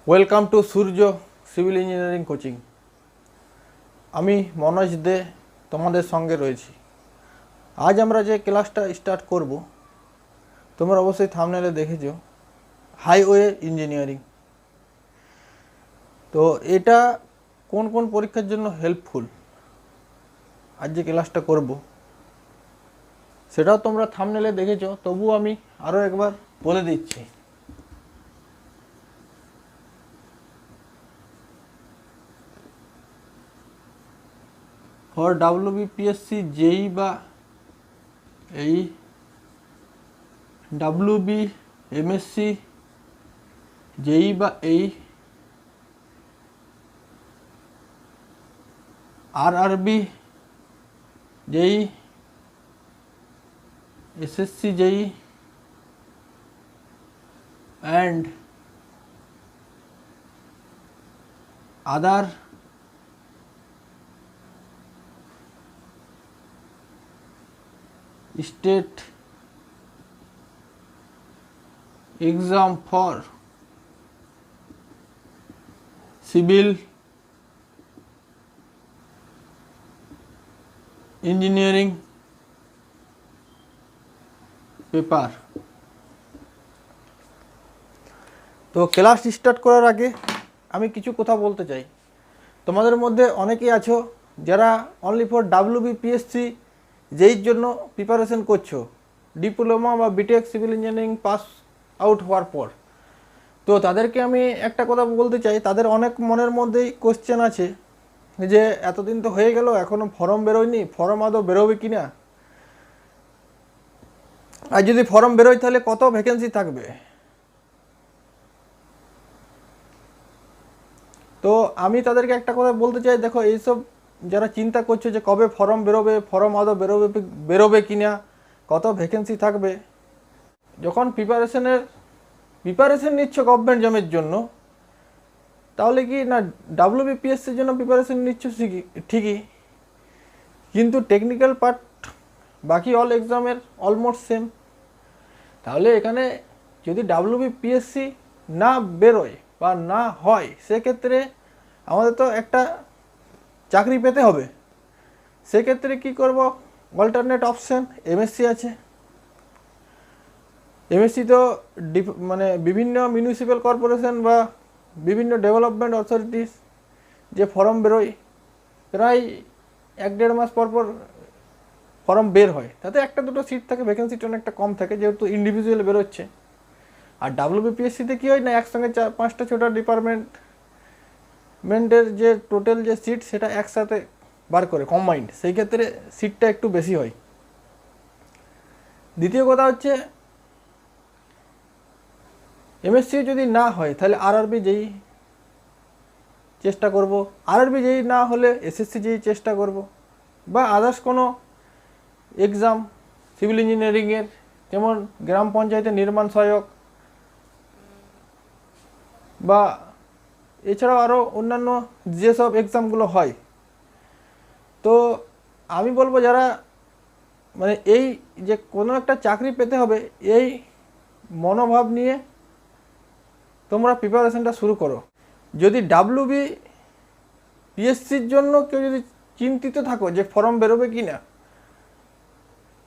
Welcome to Surya civil engineering coaching. আমি মনোজ দে তোমাদের সঙ্গে রয়েছি। আজ আমরা যে ক্লাসটা স্টার্ট করব, তোমরা অবশ্যই থাম্বনেলে দেখেছো, হাইওয়ে ইঞ্জিনিয়ারিং। তো এটা কোন কোন পরীক্ষার জন্য হেল্পফুল, আজ যে ক্লাসটা করব সেটাও তোমরা থাম্বনেলে দেখেছো, তবুও আমি আরও একবার বলে দিচ্ছি। ফর WBPSC যেই বা এই WB MSc যেই বা এই RRB যেই SSC যেই and other state exam for civil engineering paper. তো ক্লাস স্টার্ট করার আগে আমি কিছু কথা বলতে চাই। তোমাদের মধ্যে অনেকেই আছো যারা অনলি ফর WBPSC যেই জন্য প্রিপারেশন করছো, ডিপ্লোমা বা BTech civil engineering pass out হওয়ার পর। তো তাদেরকে আমি একটা কথা বলতে চাই, তাদের অনেক মনের মধ্যেই কোশ্চেন আছে যে এতদিন তো হয়ে গেল, এখনও ফর্ম বেরোয়নি, ফর্ম আদৌ বেরোবে কি না, আর যদি ফর্ম বেরোয় তাহলে কত ভ্যাকেন্সি থাকবে। তো আমি তাদেরকে একটা কথা বলতে চাই, দেখো এইসব যারা চিন্তা করছো যে কবে ফর্ম বেরোবে, ফর্ম আদৌ বেরোবে কি না, কত ভ্যাকেন্সি থাকবে, যখন প্রিপারেশন নিচ্ছ গভর্নমেন্ট জবের জন্য, তাহলে কি না WBPSCর জন্য প্রিপারেশন নিচ্ছ ঠিকই, কিন্তু টেকনিক্যাল পার্ট বাকি অল এক্সামের অলমোস্ট সেম। তাহলে এখানে যদি WBPSC না বেরোয় বা না হয়, সেক্ষেত্রে আমাদের তো একটা চাকরি পেতে হবে। সেক্ষেত্রে কি করব, অল্টারনেট অপশান MSc আছে। MSc তো মানে বিভিন্ন মিউনিসিপ্যাল কর্পোরেশন বা বিভিন্ন ডেভেলপমেন্ট অথরিটিস যে ফর্ম বেরোয়, প্রায় 1-1.5 মাস পর পর ফর্ম বের হয়, তাতে একটা দুটো সিট থাকে, ভ্যাকেন্সিটা অনেকটা কম থাকে যেহেতু ইন্ডিভিজুয়াল বেরোচ্ছে। আর WBPSCতে কী হয় না, একসঙ্গে 4-5টা-6টা ডিপার্টমেন্টের যে টোটাল যে সিট সেটা একসাথে বার করে কম্বাইন্ড, সেই ক্ষেত্রে সিটটা একটু বেশি হয়। দ্বিতীয় কথা হচ্ছে MSc যদি না হয় তাহলে RRB যেই চেষ্টা করব, RRB যেই না হলে SSC যেই চেষ্টা করব, বা আদার্স কোনো এক্সাম সিভিল ইঞ্জিনিয়ারিংয়ের, যেমন গ্রাম পঞ্চায়েতের নির্মাণ সহায়ক, বা এছাড়াও আরও অন্যান্য যেসব এক্সামগুলো হয়। তো আমি বলবো যারা মানে এই যে কোনো একটা চাকরি পেতে হবে, এই মনোভাব নিয়ে তোমরা প্রিপারেশনটা শুরু করো। যদি WBPSCর জন্য কেউ যদি চিন্তিত থাকো যে ফর্ম বেরোবে কি না,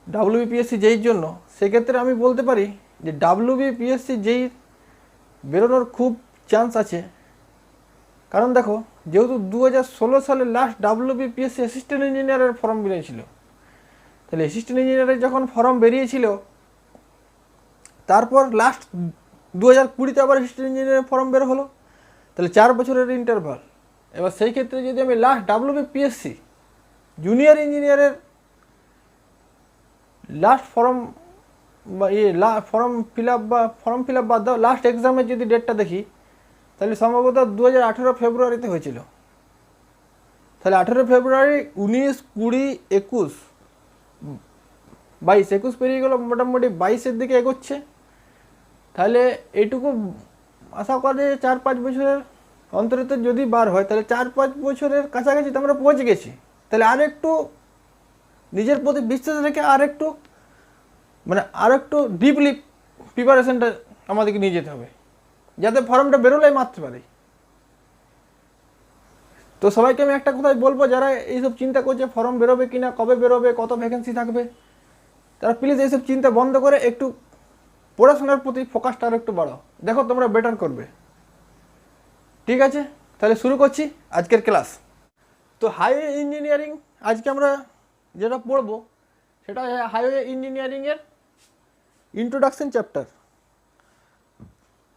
WBPSC যেই জন্য, সেক্ষেত্রে আমি বলতে পারি যে WBPSC যেই বেরোনোর খুব চান্স আছে। কারণ দেখো, যেহেতু 2016 সালে লাস্ট WBPSC অ্যাসিস্ট্যান্ট ইঞ্জিনিয়ারের ফর্ম বেরিয়েছিল, তাহলে অ্যাসিস্ট্যান্ট ইঞ্জিনিয়ারের যখন ফর্ম বেরিয়েছিল, তারপর লাস্ট 2020-তে আবার অ্যাসিস্ট্যান্ট ইঞ্জিনিয়ারের ফর্ম বের হলো, তাহলে 4 বছরের ইন্টারভাল। এবার সেই ক্ষেত্রে যদি আমি লাস্ট WBPSC জুনিয়র ইঞ্জিনিয়ারের লাস্ট ফর্ম বা ফর্ম ফিল আপ বাদ দাও, লাস্ট এক্সামের যদি ডেটটা দেখি, তাহলে সম্ভবত 2018 ফেব্রুয়ারিতে হয়েছিল। তাহলে 18 ফেব্রুয়ারি, 19, 20, 21, 22 পেরিয়ে গেল, মোটামুটি 22-এর দিকে এগোচ্ছে। তাহলে এইটুকু আশা করে 4-5 বছরের অন্তরিত যদি বার হয়, তাহলে 4-5 বছরের কাছাকাছি তো আমরা পৌঁছে গেছি। তাহলে আর একটু নিজের প্রতি বিশ্বাস রেখে আর একটু ডিপলি প্রিপারেশনটা আমাদেরকে নিয়ে যেতে হবে। যাতে ফর্মটা বেরোলেই মারতে পারে। তো সবাইকে আমি একটা কথাই বলবো, যারা এইসব চিন্তা করছে ফর্ম বেরোবে কিনা, কবে বেরোবে, কত ভ্যাকেন্সি থাকবে, তারা প্লিজ এইসব চিন্তা বন্ধ করে একটু পড়াশোনার প্রতি ফোকাসটা আর একটু বাড়াও, দেখো তোমরা বেটার করবে। ঠিক আছে, তাহলে শুরু করছি আজকের ক্লাস। তো হাইওয়ে ইঞ্জিনিয়ারিং আজকে আমরা যেটা পড়বো সেটা হাইওয়ে ইঞ্জিনিয়ারিংয়ের ইন্ট্রোডাকশন চ্যাপ্টার।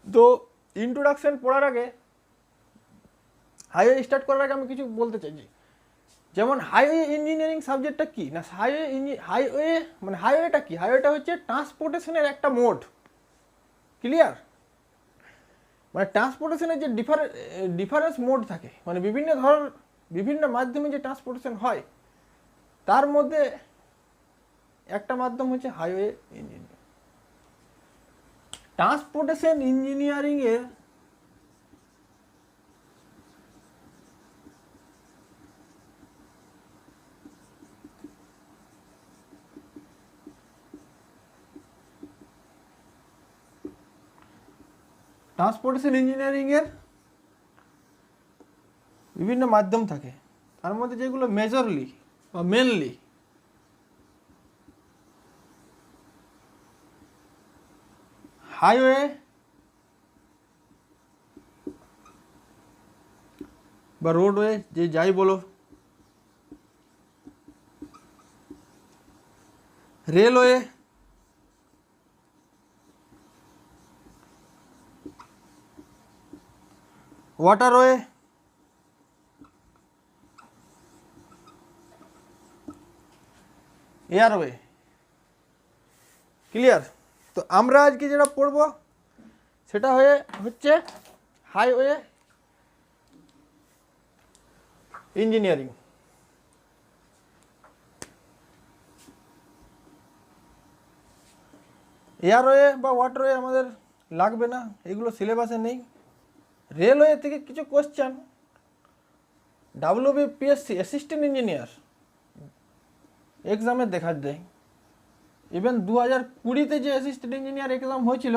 তো ইন্ট্রোডাকশন পড়ার আগে, হাইওয়ে স্টার্ট করার আগে আমি কিছু বলতে চাইছি। যেমন হাইওয়ে ইঞ্জিনিয়ারিং সাবজেক্টটা কি না, হাইওয়ে মানে হাইওয়েটা কি, হাইওয়েটা হচ্ছে ট্রান্সপোর্টেশনের একটা মোড। ক্লিয়ার? মানে ট্রান্সপোর্টেশনের যে ডিফারেন্স মোড থাকে, মানে বিভিন্ন মাধ্যমে যে ট্রান্সপোর্টেশন হয়, তার মধ্যে একটা মাধ্যম হচ্ছে হাইওয়ে ইঞ্জিনিয়ারিং। ট্রান্সপোর্টেশন ইঞ্জিনিয়ারিং এর বিভিন্ন মাধ্যম থাকে, তার মধ্যে যেগুলো মেজরলি বা মেনলি হাইওয়ে বা রোডওয়ে, যে যাই বলো, রেলওয়ে, ওয়াটারওয়ে, এয়ারওয়ে। ক্লিয়ার? তো আমরা আজকে যেটা পড়বো সেটা হচ্ছে হাইওয়ে ইঞ্জিনিয়ারিং। এয়ারওয়ে বা ওয়াটারওয়ে আমাদের লাগবে না, এগুলো সিলেবাসে নেই। রেলওয়ে থেকে কিছু কোশ্চেন WBPSC অ্যাসিস্ট্যান্ট ইঞ্জিনিয়ার এক্সামে দেখা দেয়। ইভেন 2020-তে যে অ্যাসিস্ট্যান্ট ইঞ্জিনিয়ার এক্সাম হয়েছিল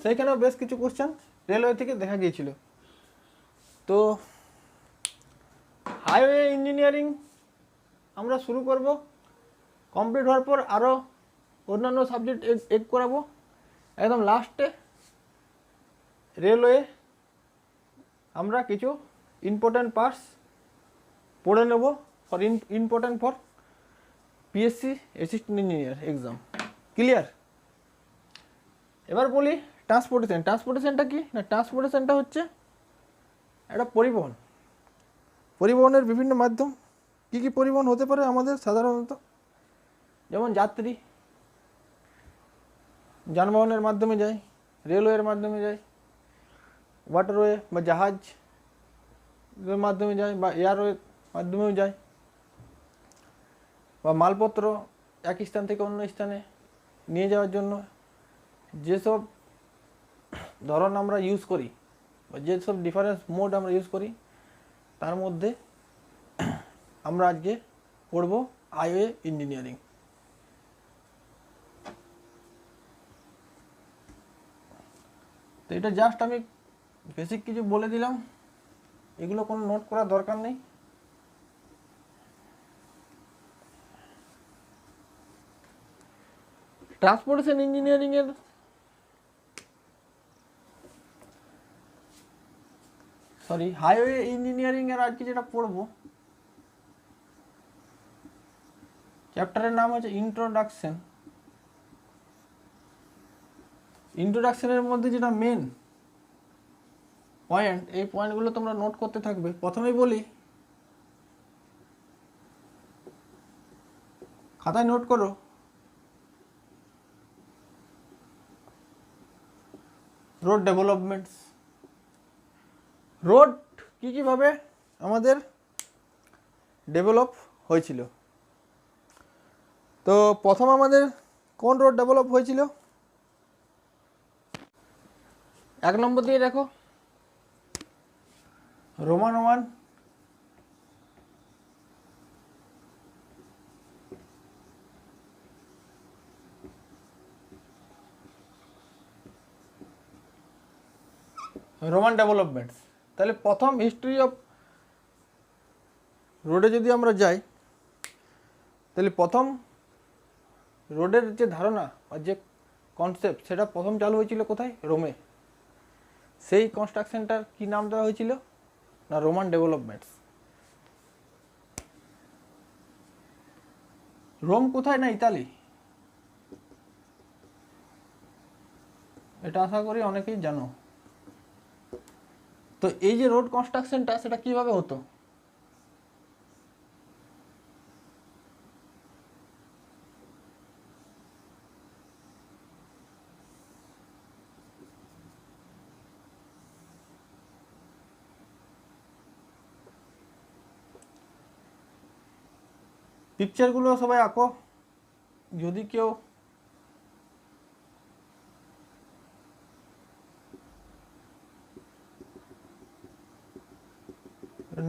সেইখানেও বেশ কিছু কোশ্চেন রেলওয়ে থেকে দেখা গিয়েছিল। তো হাইওয়ে ইঞ্জিনিয়ারিং আমরা শুরু করব, কমপ্লিট হওয়ার পর আরও অন্যান্য সাবজেক্ট এড করাবো। একদম লাস্টে রেলওয়ে আমরা কিছু ইম্পর্ট্যান্ট পার্টস পড়ে নেব for important for PSC assistant engineer exam. Clear? এবার বলি ট্রান্সপোর্টেশনটা কি না, ট্রান্সপোর্টেশনটা হচ্ছে একটা পরিবহনের বিভিন্ন মাধ্যম। কি কি পরিবহন হতে পারে আমাদের সাধারণত? যেমন যাত্রী যানবাহনের মাধ্যমে যায়, রেলওয়ের মাধ্যমে যায়, ওয়াটারওয়ে বা জাহাজের মাধ্যমে যায়, বা এয়ারওয়ের মাধ্যমেও যায়, বা মালপত্র এক স্থান থেকে অন্য স্থানে নিয়ে যাওয়ার জন্য যেসব ধরন আমরা ইউজ করি বা যেসব ডিফারেন্স মোড আমরা ইউজ করি, তার মধ্যে আমরা আজকে পড়ব হাইওয়ে ইঞ্জিনিয়ারিং। তো এটা জাস্ট আমি বেসিক কিছু বলে দিলাম, এগুলো কোনো নোট করার দরকার নেই। ট্রান্সপোর্টেশন ইঞ্জিনিয়ারিং এর হাইওয়ে ইঞ্জিনিয়ারিং এর আজকে যেটা পড়বো চ্যাপ্টারের নাম হচ্ছে ইন্ট্রোডাকশনের মধ্যে যেটা মেন পয়েন্ট, এই পয়েন্টগুলো তোমরা নোট করতে থাকবে। প্রথমেই বলি, খাতায় নোট করো, রোড ডেভেলপমেন্টস। রোড কীভাবে আমাদের ডেভেলপ হয়েছিল। তো প্রথম আমাদের কোন রোড ডেভেলপ হয়েছিল? 1 নম্বর দিয়ে দেখো, রোমান 1, রোমান ডেভেলপমেন্টস। তাহলে প্রথম হিস্ট্রি অফ রোডে যদি আমরা যাই, তাহলে প্রথম রোডের যে ধারণা বা যে কনসেপ্ট সেটা প্রথম চালু হয়েছিল কোথায়? রোমে। সেই কনস্ট্রাকশনটার কি নাম দেওয়া হয়েছিল? না রোমান ডেভেলপমেন্টস। রোম কোথায়? না ইতালি। এটা আশা করি অনেকেই জানো। তো এই যে রোড কনস্ট্রাকশনটা সেটা কিভাবে হতো? পিকচারগুলো সবাই আঁকো, যদি কেউ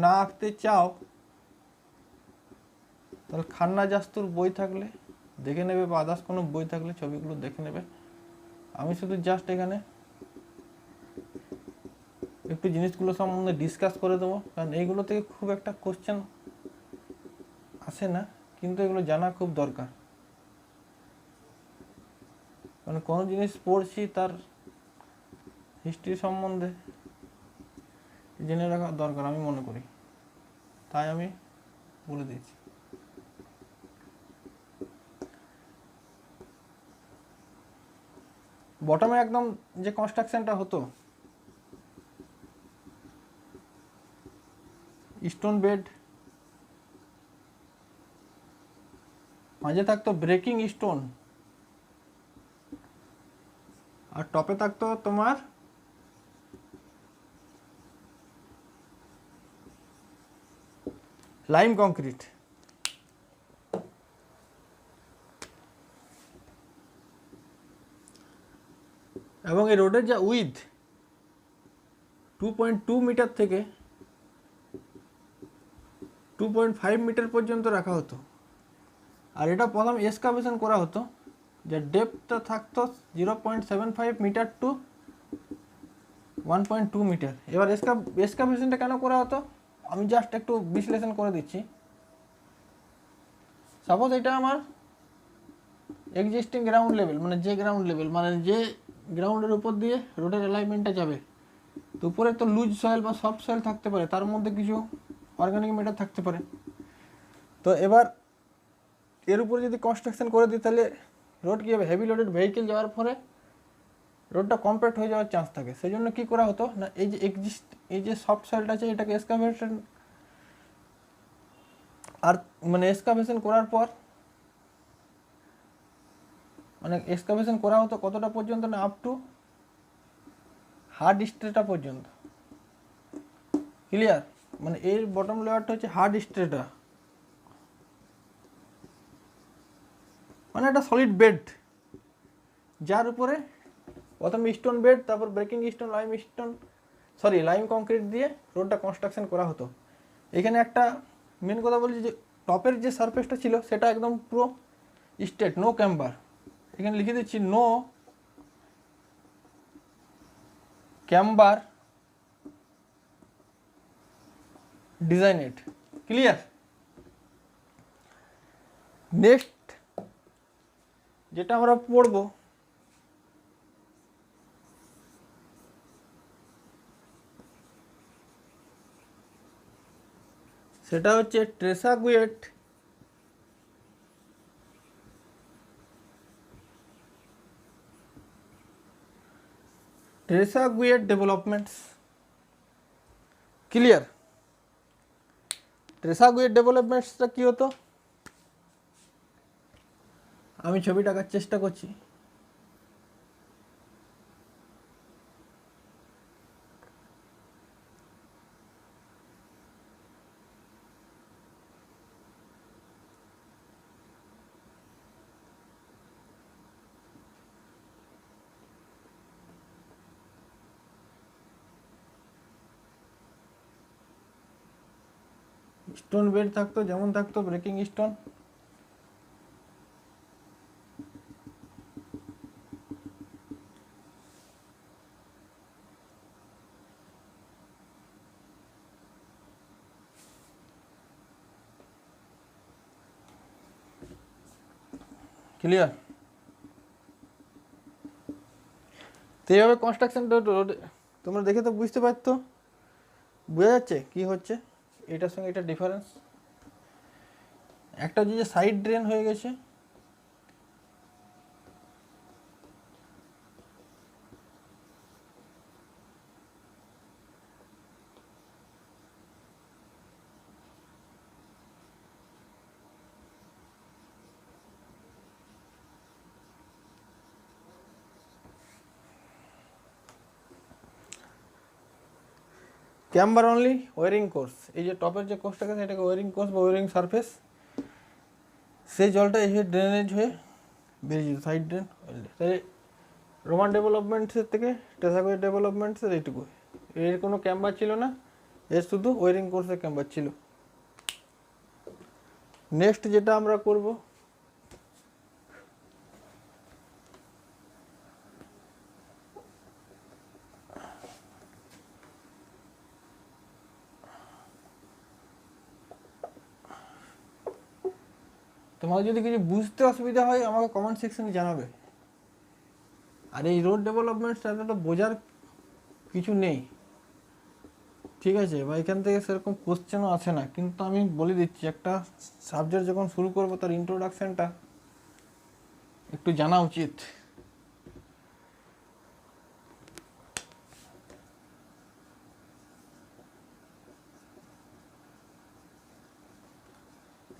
না আঁকতে চাও তাহলে খান্না জাস্তুর বই থাকলে দেখে নেবে, বা আদার্স কোনো বই থাকলে ছবিগুলো দেখে নেবে। আমি শুধু জাস্ট এখানে একটু জিনিসগুলো সম্বন্ধে ডিসকাস করে দেবো, কারণ এইগুলো থেকে খুব একটা কোশ্চেন আসে না, কিন্তু এগুলো জানা খুব দরকার। মানে কোনো জিনিস পড়ছি তার হিস্ট্রি সম্বন্ধে জেনে রাখা দরকার আমি মনে করি, তাই আমি বলে দিয়েছি। বটমে একদম যে কনস্ট্রাকশনটা হতো, স্টোন বেড, মাঝে থাকতো ব্রেকিং স্টোন, আর টপে থাকতো তোমার লাইম কংক্রিট। এবং এই রোডের যা উইথ 2.2 মিটার থেকে 2.5 মিটার পর্যন্ত রাখা হতো। আর এটা প্রথম এক্সকাভেশন করা হতো, যার ডেপথটা থাকতো 0.75 মিটার টু 1.2 মিটার। এবার এক্সকাভেশনটা কেন করা হতো আমি জাস্ট একটু বিশ্লেষণ করে দিচ্ছি। সাপোজ এটা আমার এক্সিস্টিং গ্রাউন্ড লেভেল, মানে যে গ্রাউন্ডের উপর দিয়ে রোডের অ্যালাইনমেন্টটা যাবে, তো উপরে তো লুজ সয়েল বা সফট সয়েল থাকতে পারে, তার মধ্যে কিছু অর্গানিক ম্যাটার থাকতে পারে। তো এবার এর উপরে যদি কনস্ট্রাকশন করে দিই তাহলে রোড কী হবে? হেভি লোডেড ভেহিকেল যাওয়ার পরে রোডটা কম্প্যাক্ট হয়ে যাওয়ার চান্স থাকে। সেই জন্য কী করা হতো না, এই যে সফট সয়েলটা আছে এটাকে এক্সকাভেশন, আর মানে এক্সকাভেশন করার পর মানে এক্সকাভেশন করা হতো কতটা পর্যন্ত? না আপ টু হার্ড স্ট্রেটা পর্যন্ত। ক্লিয়ার? মানে এর বটম লেয়ারটা হচ্ছে হার্ড স্ট্রেটা, মানে একটা সলিড বেড যার উপরে প্রথমে স্টোন বেড, তারপর ব্রেকিং স্টোন, লাইম কংক্রিট দিয়ে রোডটা কনস্ট্রাকশন করা হতো। এখানে একটা মেন কথা বলছি যে টপের যে সারফেসটা ছিল সেটা একদম পুরো স্ট্রেট, নো ক্যাম্বার। এখানে লিখে দিচ্ছি নো ক্যাম্বার ডিজাইনেড। ক্লিয়ার? নেক্সট যেটা আমরা পড়বো সেটা হচ্ছে ট্রেসাগুয়েট ডেভেলপমেন্টস। ক্লিয়ার? ট্রেসাগুয়েট ডেভেলপমেন্টসটা কী হতো আমি ছবি আঁকার চেষ্টা করছি। স্টোন বেড থাকতো, যেমন থাকতো ব্রেকিং স্টোন, ক্লিয়ার? তো এইভাবে কনস্ট্রাকশনটা তোমরা দেখে তো বুঝতে পারতো, বোঝা যাচ্ছে কি হচ্ছে এটার সঙ্গে এটা ডিফারেন্স। একটা যে সাইড ড্রেন হয়ে গেছে, ক্যাম্বার অনলি ওয়ারিং কোর্স, এই যে টপের যে কোর্সটাকে সেটাকে ওয়ারিং কোর্স বা ওয়ারিং সারফেস, সেই জলটা এই ড্রেনেজ হয়ে বেরিয়ে যেত সাইড ড্রেন। তাই রোমান ডেভেলপমেন্টসের থেকে টেসাগোই ডেভেলপমেন্টসের এইটুকু, এর কোনো ক্যাম্বার ছিল না, এর শুধু ওয়ারিং কোর্সের ক্যাম্বার ছিল। নেক্সট যেটা আমরা করব, তোমার যদি কিছু বুঝতে অসুবিধা হয় আমাকে কমেন্ট সেকশনে জানাবে। আর এই রোড ডেভেলপমেন্টসটা তো বোঝার কিছু নেই, ঠিক আছে, বা এখান থেকে সেরকম কোশ্চেনও আসে না, কিন্তু আমি বলে দিচ্ছি একটা সাবজেক্ট যখন শুরু করবো তার ইন্ট্রোডাকশানটা একটু জানা উচিত।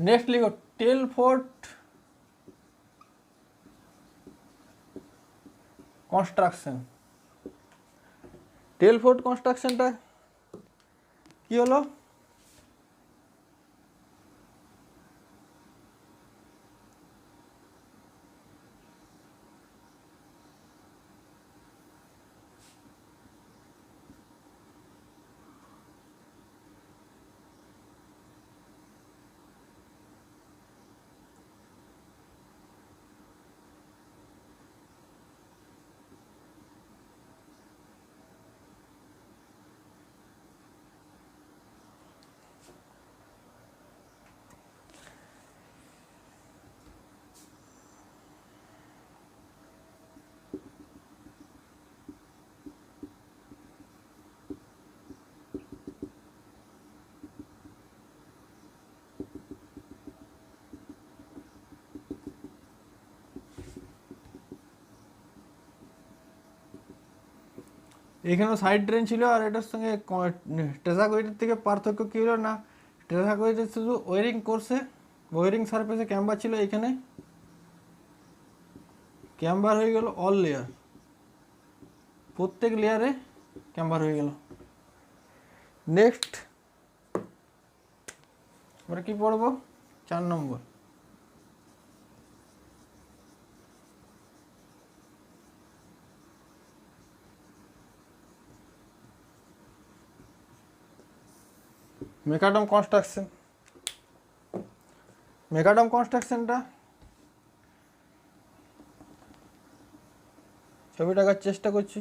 নেক্সট লিখো টেলফোর্ট কনস্ট্রাকশন। টেলফোর্ট কনস্ট্রাকশনটা কি হলো? এখানেও সাইড ড্রেন ছিল, আর এটার সঙ্গে টেসাগোইডের থেকে পার্থক্য কী হলো না, টেসাগোইডের শুধু ওয়ারিং কোর্সে ওয়ারিং সারফেসে ক্যাম্বার ছিল, এখানে ক্যাম্বার হয়ে গেল অল লেয়ার, প্রত্যেক লেয়ারে ক্যাম্বার হয়ে গেল। নেক্সট আমরা কি পড়ব? 4 নম্বর, মেকাডম কনস্ট্রাকশন। মেকাডম কনস্ট্রাকশনটা ছবিটা আঁকার চেষ্টা করছি।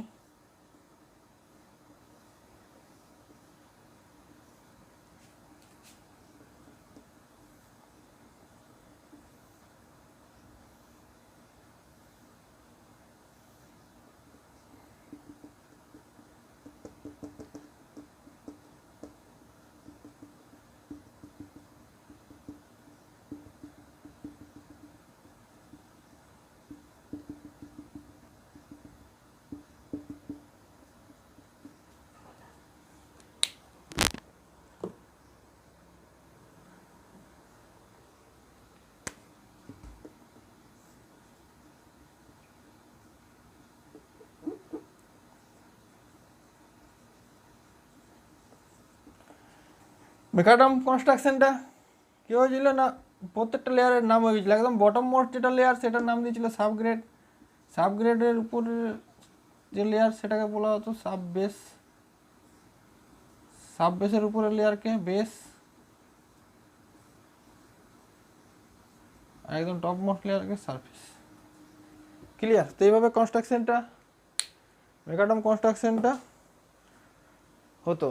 মেকাডম কনস্ট্রাকশনটা কী হয়েছিল না, প্রত্যেকটা লেয়ারের নাম হয়ে গেছিলো, একদম বটম মোস্ট যেটা লেয়ার সেটার নাম দিয়েছিল সাবগ্রেড, সাবগ্রেডের উপরে যে লেয়ার সেটাকে বলা হতো সাব বেস, সাব বেসের উপরে লেয়ারকে বেস, আর একদম টপ মোস্ট লেয়ারকে সারফেস। ক্লিয়ার? তো এইভাবে কনস্ট্রাকশনটা মেকাডম কনস্ট্রাকশনটা হতো।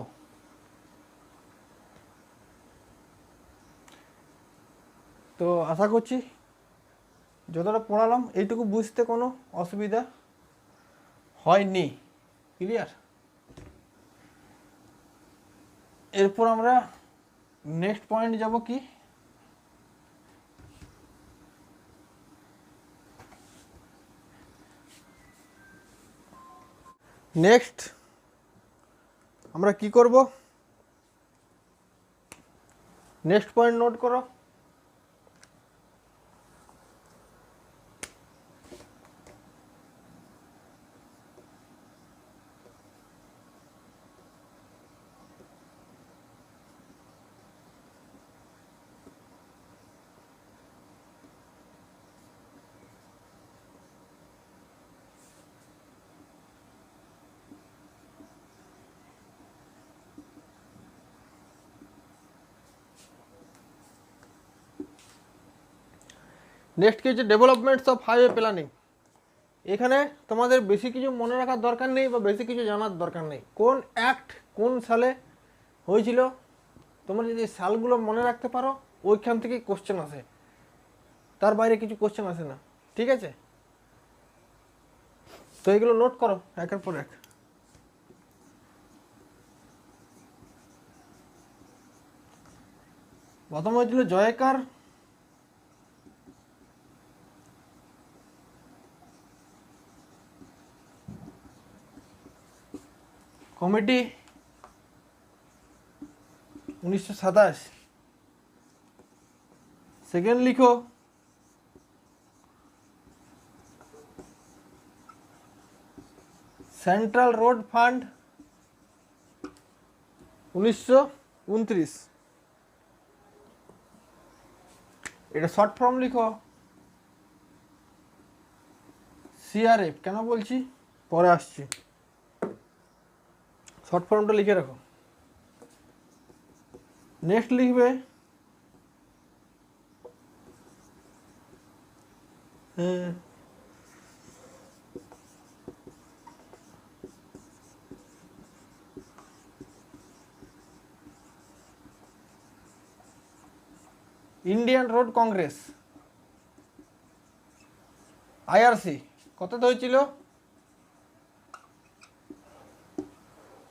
তো আশা করছি যতটা পড়ালাম এইটুকু বুঝতে কোনো অসুবিধা হয়নি। ক্লিয়ার? এরপর আমরা নেক্সট পয়েন্ট যাব কি, নেক্সট আমরা কি করব, নেক্সট পয়েন্ট নোট করো। নেক্সট কি হচ্ছে ডেভেলপমেন্টস অফ হাইওয়ে প্ল্যানিং। এখানে তোমাদের বেশি কিছু মনে রাখার দরকার নেই বা বেশি কিছু জানার দরকার নেই। কোন অ্যাক্ট কোন সালে হয়েছিল, তোমরা যদি সালগুলো মনে রাখতে পারো ওইখান থেকে কোশ্চেন আসে, তার বাইরে কিছু কোশ্চেন আসে না। ঠিক আছে, তো এগুলো নোট করো একের পর এক। প্রথম হয়েছিল জয়কার কমিটি 1927। সেকেন্ড লিখো সেন্ট্রাল রোড ফান্ড 1929। এটা শর্ট ফর্ম লিখো সিআরএফ। কেন বলছি পরে আসছি, শর্ট ফর্মটা লিখে রাখো। নেক্সট লিখবে ইন্ডিয়ান রোড কংগ্রেস আইআরসি কততে হয়েছিল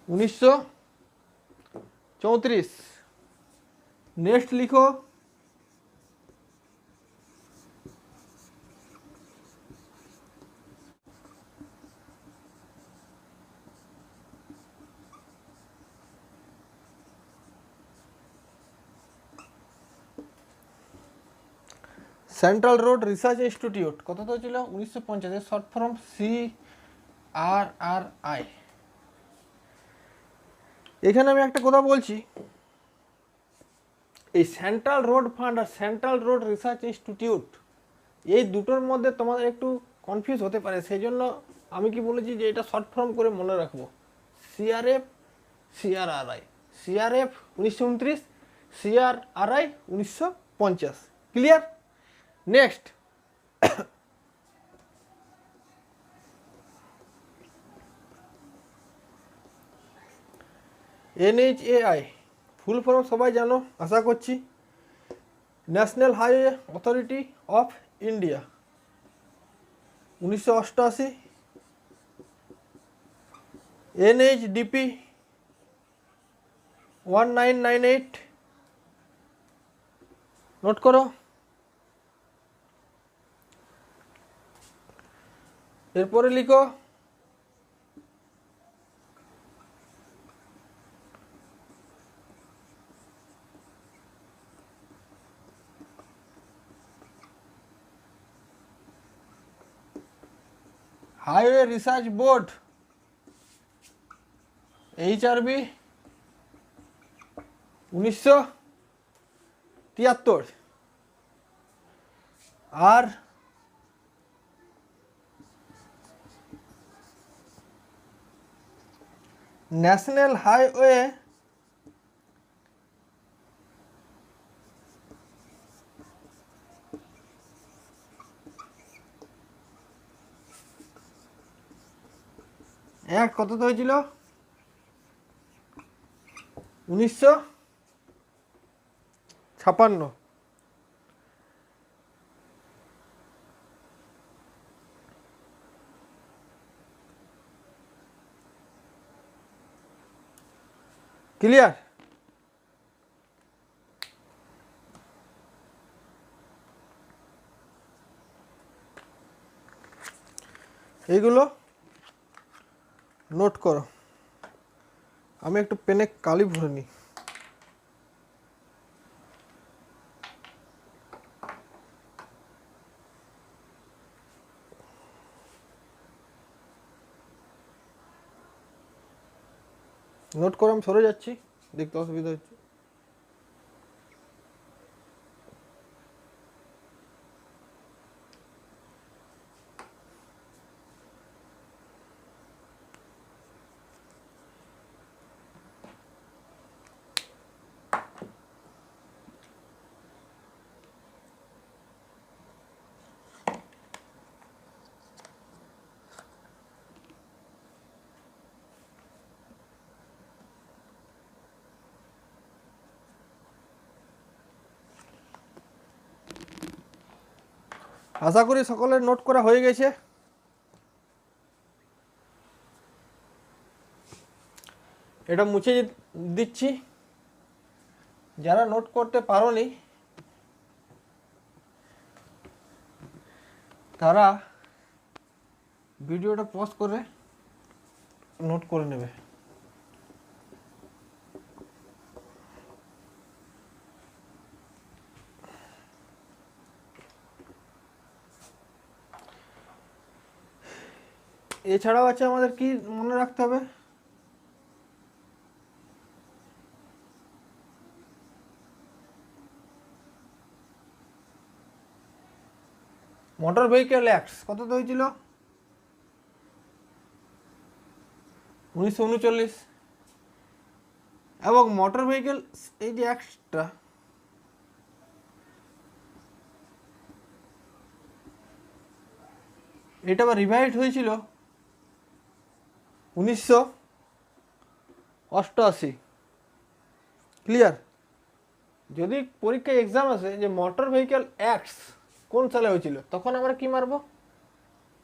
1934। নেক্সট লিখো সেন্ট্রাল রোড রিসার্চ ইনস্টিটিউট কততে হয়েছিল 1950। Short form CRRI। এখানে আমি একটা কথা বলছি, এই সেন্ট্রাল রোড ফান্ড আর সেন্ট্রাল রোড রিসার্চ ইনস্টিটিউট এই দুটোর মধ্যে তোমাদের একটু কনফিউজ হতে পারে, সেই জন্য আমি কি বলেছি যে এটা শর্ট ফর্ম করে মনে রাখবো। CRF CRRI, CRF 1929, CRRI 1950। Clear? Next NHAI full form সবাই জানো আশা করছি, national highway authority of India 1988। NHDP 1998 note করো। এরপরে লিখো হাইওয়ে রিসার্চ বোর্ড HRB 1973। আর ন্যাশনাল হাইওয়ে অ্যাক্ট কততে হয়েছিল 1956। ক্লিয়ার? এইগুলো নোট করো। আমি একটু পেনে কালি ভরে নিই। নোট করে আমি সরে যাচ্ছি, দেখতে অসুবিধা হচ্ছে। আশা করি সকলের নোট করা হয়ে গেছে। এটা মুছে দিচ্ছি। যারা নোট করতে পারোনি তারা ভিডিওটা পজ করে নোট করে নেবে। এছাড়াও আছে আমাদের কি মনে রাখতে হবে, মোটর ভেহিকেল অ্যাক্ট কততে হয়েছিল? 1939। এবং মোটর ভেহিকেল এই যে অ্যাক্টটা এটা আবার রিভাইড হয়েছিল 1988। ক্লিয়ার? যদি পরীক্ষায় এক্সাম আসে যে মোটর ভেহিকেল অ্যাক্টস কোন সালে হয়েছিল, তখন আমরা কি মারবো?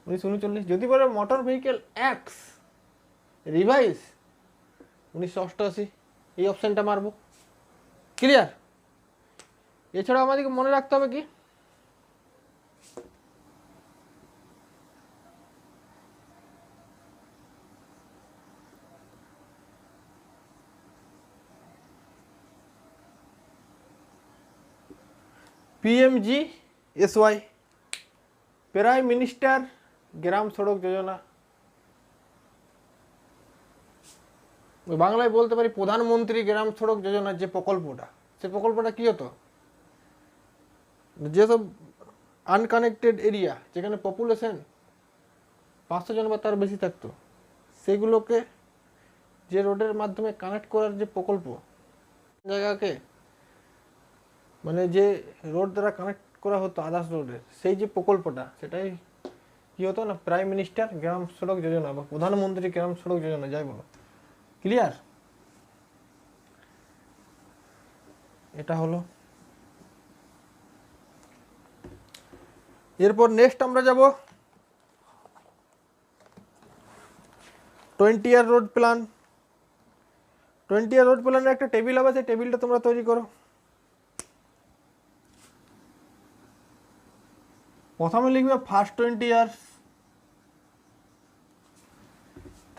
1939। যদি বলে মোটর ভেহিকেল অ্যাক্টস রিভাইজ 1988, এই অপশানটা মারবো। ক্লিয়ার? এছাড়াও আমাদেরকে মনে রাখতে হবে কি, PMGSY প্রাইম মিনিস্টার গ্রাম সড়ক যোজনা, বাংলায় বলতে পারি প্রধানমন্ত্রী গ্রাম সড়ক যোজনার যে প্রকল্পটা, সে প্রকল্পটা কী হতো, যেসব আনকানেক্টেড এরিয়া যেখানে পপুলেশন 500 জন বা তার বেশি থাকতো, সেগুলোকে যে রোডের মাধ্যমে কানেক্ট করার যে প্রকল্প, জায়গাকে মানে যে রোড দ্বারা কানেক্ট করা হতো আদার্স রোডের, সেই যে প্রকল্পটা, সেটাই কী হতো না প্রাইম মিনিস্টার গ্রাম সড়ক যোজনা বা প্রধানমন্ত্রী গ্রাম সড়ক যোজনা যাই বলো। ক্লিয়ার? এটা হলো। এরপর নেক্সট আমরা যাব 20 ইয়ার রোড প্ল্যান। 20 ইয়ার রোড প্ল্যানের একটা টেবিল হবে, সেই টেবিলটা তোমরা তৈরি করো। প্রথমে লিখবে ফার্স্ট 20 ইয়ার্স,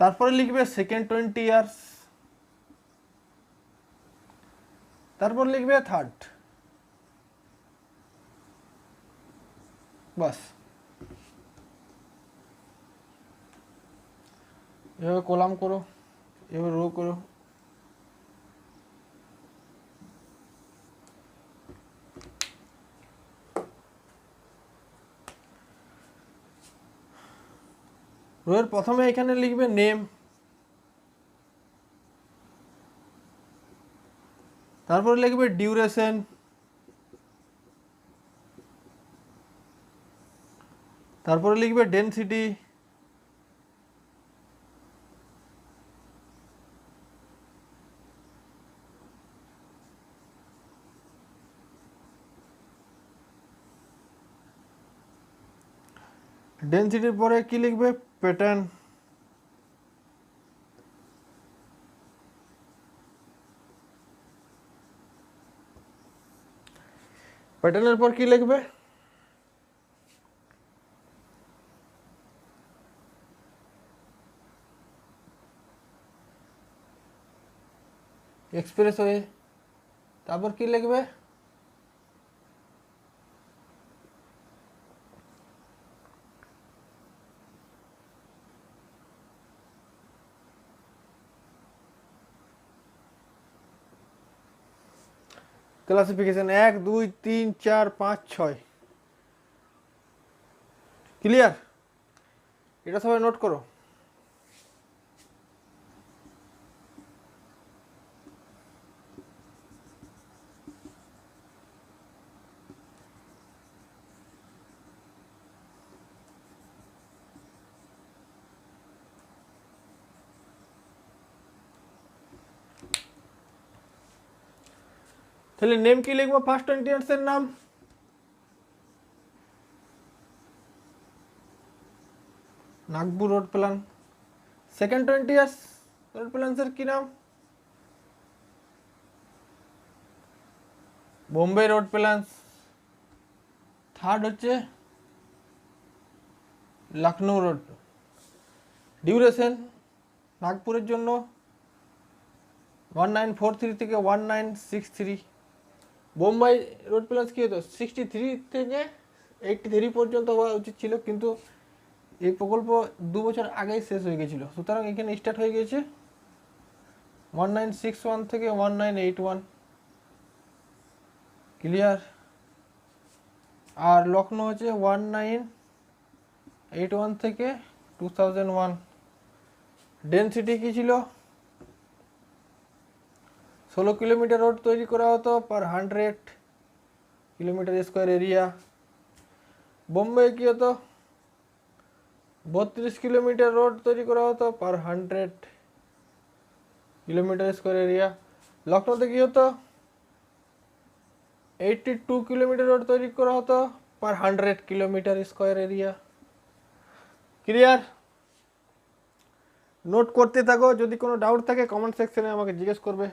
তারপরে লিখবে সেকেন্ড 20 ইয়ার্স, তারপর লিখবে থার্ড। বাস, এভাবে কলাম করো, এভাবে রো করো। রোয়ের প্রথমে এখানে লিখবে নেম, তারপরে লিখবে ডিউরেশন, তারপরে লিখবে ডেনসিটি, ডেনসিটির পরে কি লিখবে প্যাটার্ন, প্যাটার্নের পর কি লিখবে? এক্সপ্রেসওয়ে। তারপর কি লিখবে? ক্লাসিফিকেশন 1 2 3 4 5 6। ক্লিয়ার? এটা সবাই নোট করো। তাহলে নেম কি লিখবো? ফার্স্ট 20 ইয়ার্স এর নাম Nagpur road plan. Second 20 years road প্ল্যান্সের কি নাম? Bombay road plans. থার্ড হচ্ছে লখনৌ রোড। ডিউরেশন নাগপুরের জন্য 1943 থেকে 1963। বোম্বাই রোড প্ল্যান্স কি হতো? 63 থেকে 83 পর্যন্ত হওয়া উচিত ছিল, কিন্তু এই প্রকল্প 2 বছর আগেই শেষ হয়ে গেছিল, সুতরাং এখানে স্টার্ট হয়ে গেছে 1961 থেকে 1981। ক্লিয়ার? আর লখনৌ হচ্ছে 1981 থেকে 2001। ডেনসিটি কি ছিল? 16 কিলোমিটার রোড তৈরি করা হতো পার 100 কিলোমিটার স্কোয়ার এরিয়া। বোম্বে কি হতো? 32 কিলোমিটার রোড তৈরি করা হতো পার 100 কিলোমিটার স্কোয়ার এরিয়া। লখনৌতে কি হতো? 82 কিলোমিটার রোড তৈরি করা হতো পার 100 kilometre square area. Clear? Note করতে থাকো, যদি কোনো ডাউট থাকে কমেন্ট সেকশনে আমাকে জিজ্ঞেস করবে।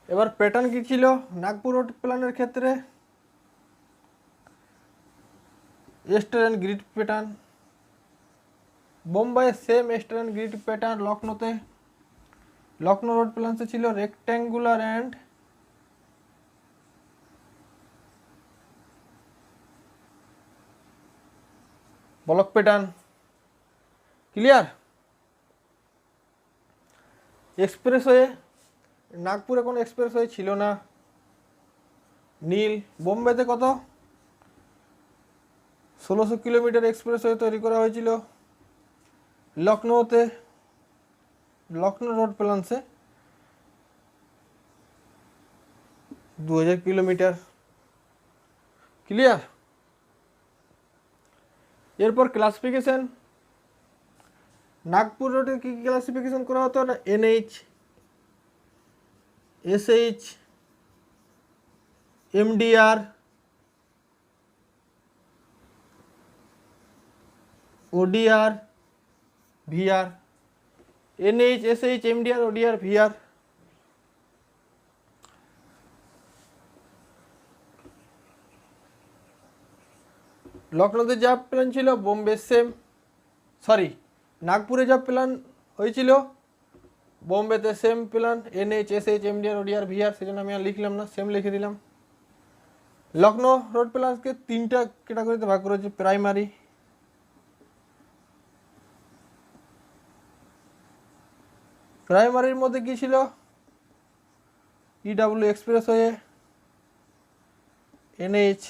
এবার প্যাটার্ন কি ছিল নাগপুর রোড প্ল্যানের ক্ষেত্রে? Star and grid pattern. Bombay same star and grid pattern. লখনৌতে, লখনৌ রোড প্ল্যান্সে ছিল rectangular and block pattern. Clear? Expressway, নাগপুরে কোনো এক্সপ্রেসওয়ে ছিল না। নীল। বোম্বেতে কত? 1600 কিলোমিটার এক্সপ্রেসওয়ে তৈরি করা হয়েছিল। লখনৌতে, লখনৌ রোড প্ল্যান্সে 2000 কিলোমিটার। ক্লিয়ার? এরপর ক্লাসিফিকেশন। নাগপুর রোডের কি ক্লাসিফিকেশন করা হতো না? NH, SH, MDR, ODR, VR। NH, SH, MDR, ODR, VR। লখনৌতে যা প্ল্যান ছিল বোম্বে সেম, সরি নাগপুরে যা প্ল্যান হয়েছিল বোম্বেতে same plan. NH, SH, MDR, ODR, VR। সেজন্য আমি আর লিখলাম না, সেম লিখে দিলাম। লখনৌ রোড প্ল্যানকে 3টা ক্যাটাগরিতে ভাগ করা হয়েছে। প্রাইমারি, প্রাইমারির মধ্যে কি ছিল? EW expressway, NH।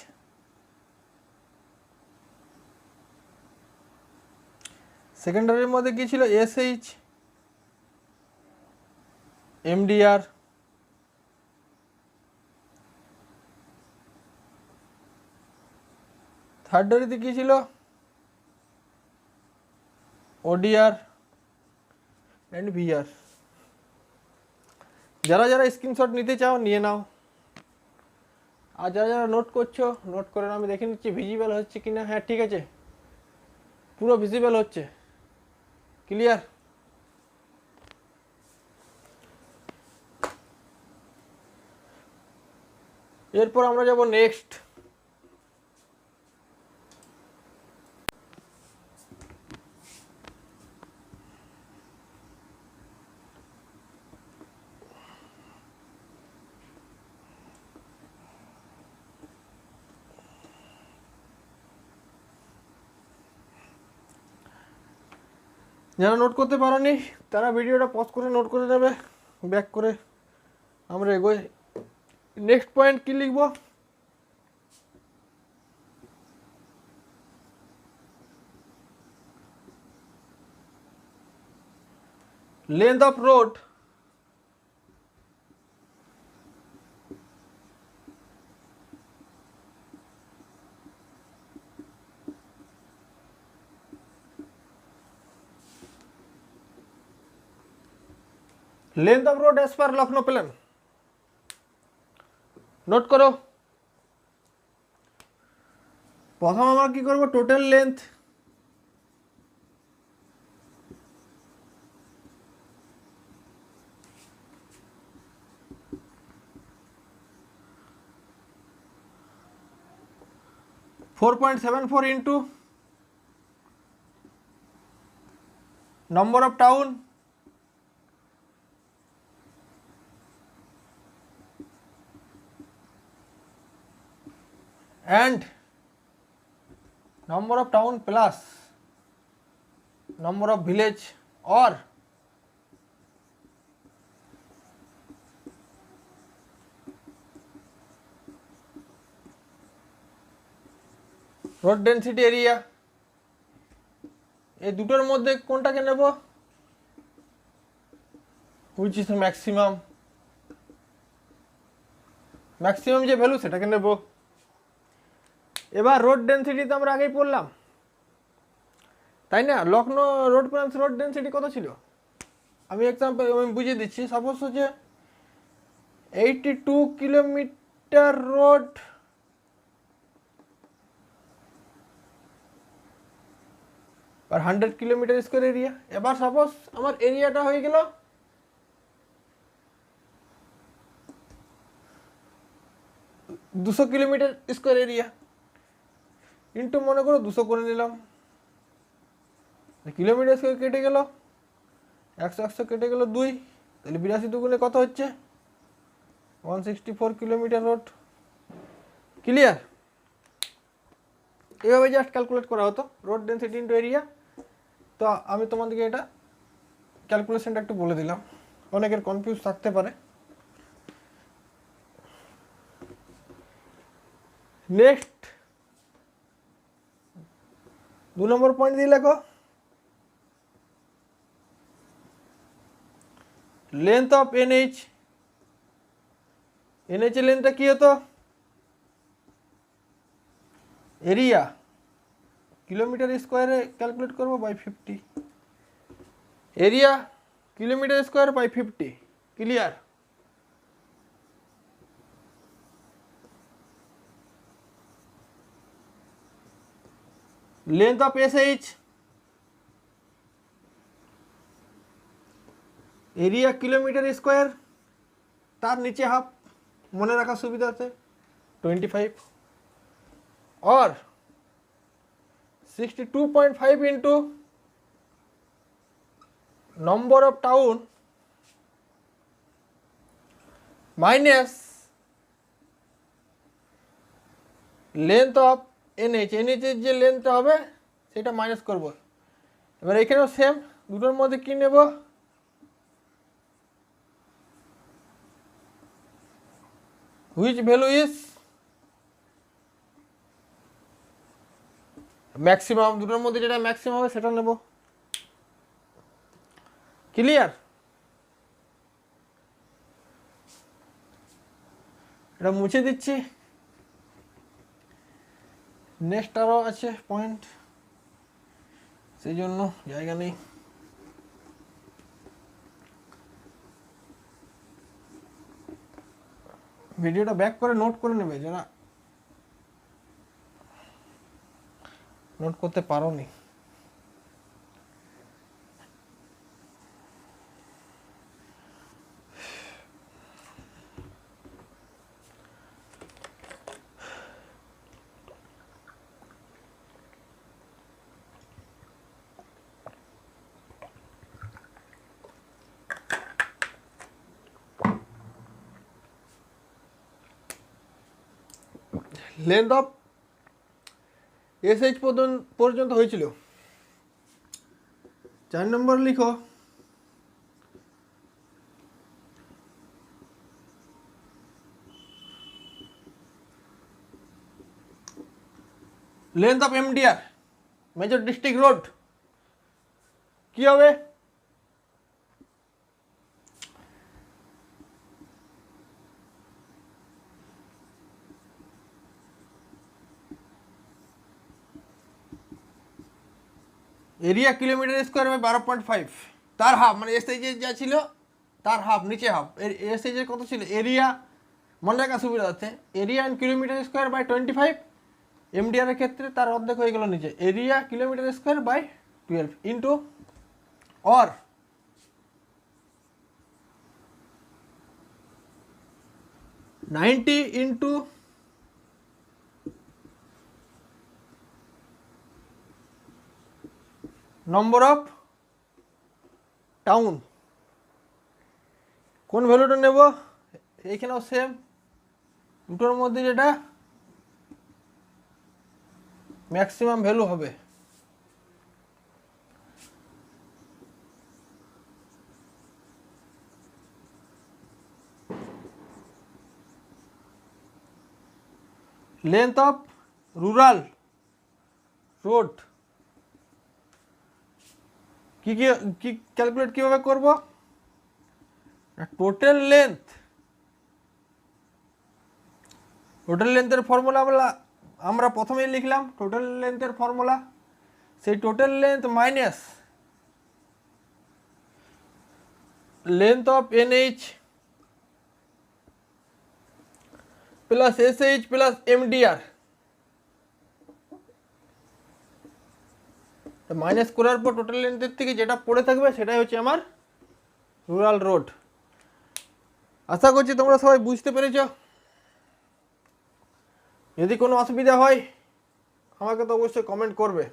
সেকেন্ডারির মধ্যে কি ছিল? SH, MDR। থার্ডারিতে কি ছিল? ODR and VR। যারা যারা স্ক্রিনশট নিতে চাও নিয়ে নাও, আর যারা যারা নোট করছো নোট করে নাও। আমি দেখে নিচ্ছি ভিজিবল হচ্ছে কিনা। হ্যাঁ ঠিক আছে, পুরো ভিজিবল হচ্ছে। ক্লিয়ার? এরপর আমরা যাব নেক্সট। যারা নোট করতে পারোনি তারা ভিডিওটা পজ করে নোট করে নেবে, ব্যাক করে আমরা এগোই। নেক্সট পয়েন্ট কি লিখব? Length of road length of road as per Lucknow plan note করো। প্রথম আমরা কি করব? Total length (4.74) into number of town and number of town plus number of village or road density area, এই দুটোর মধ্যে কোনটাকে নেব? which is maximum যে ভ্যালু সেটাকে নেব। এবার রোড ডেনসিটি তো আমরা আগেই পড়লাম, তাই না? Lucknow road plans road density কত ছিল? আমি আমি বুঝিয়ে দিচ্ছি। সাপোজ হচ্ছে 82 kilometre road per 100 kilometre square area. এবার সাপোজ আমার এরিয়াটা হয়ে গেল 200 কিলোমিটার স্কোয়ার এরিয়া ইন্টু মনে করো 200 করে নিলাম, কিলোমিটার স্কোয়ার কেটে গেল 100 কেটে গেল 2, তাহলে 82 দুগুণে কত হচ্ছে? 164 কিলোমিটার রোড। ক্লিয়ার? এভাবে জাস্ট ক্যালকুলেট করা হতো রোড ডেনসিটি ইন্টু এরিয়া। তো আমি তোমাদেরকে এটা ক্যালকুলেশনটা একটু বলে দিলাম, অনেকের কনফিউজ থাকতে পারে। নেক্সট 2 নম্বর পয়েন্ট দিয়ে লেখো লেন্থ অফ এনএইচ। এনএইচ এর লেন্থটা কি হতো? এরিয়া কিলোমিটার স্কোয়ারে ক্যালকুলেট করবো by 50, area kilometre square by 50। Clear? Length of SH area kilometre square, তার নিচে হাফ, মনে রাখার সুবিধাতে 25 और 62.5 into number of town minus length of NH. NH এর যে লেন্থটা হবে সেটা মাইনাস করব। এবার এখানেও সেম, দুটোর মধ্যে কি নেব? which value is ম্যাক্সিমাম, দুটোর মধ্যে যেটা ম্যাক্সিমাম হবে সেটা নেব। ক্লিয়ার? এটা মুছে দিচ্ছি। নেক্সট আরও আছে পয়েন্ট, সেই জন্য জায়গা নেই। ভিডিওটা ব্যাক করে নোট করে নেবে যারা নোট করতে পারোনি। লেন্থ অফ এসএইচ পর্যন্ত হয়েছিল। 4 নম্বর লিখো length of MDR major district road কি হবে? এরিয়া কিলোমিটার স্কোয়ার বাই 12.5, তার হাফ, মানে এসএইচ যা ছিল তার হাফ, নিচে হাফ। এসএইচ এর কত ছিল? এরিয়া মনে রাখা সুবিধা আছে, area in kilometre square by 25, MDR এর ক্ষেত্রে তার অর্ধেক হয়ে গেল নিচে, area kilometre square by 12 into or ninety into number of town. কোন ভ্যালুটা নেব? এইখানেও সেম, দুটোর মধ্যে যেটা ম্যাক্সিমাম ভ্যালু হবে। লেন্থ অফ রুরাল রোড কি ক্যালকুলেট কিভাবে করব? টোটাল লেন্থের ফর্মুলা আমরা প্রথমেই লিখলাম। টোটাল লেন্থের ফর্মুলা, সেই total length minus length of NH plus SH plus MDR, minus করার পর টোটাল লেন্থের থেকে যেটা পড়ে থাকবে সেটাই হচ্ছে আমার রুরাল রোড। আশা করছি তোমরা সবাই বুঝতে পেরেছ। যদি কোনো অসুবিধা হয় আমাকে তো অবশ্যই কমেন্ট করবে।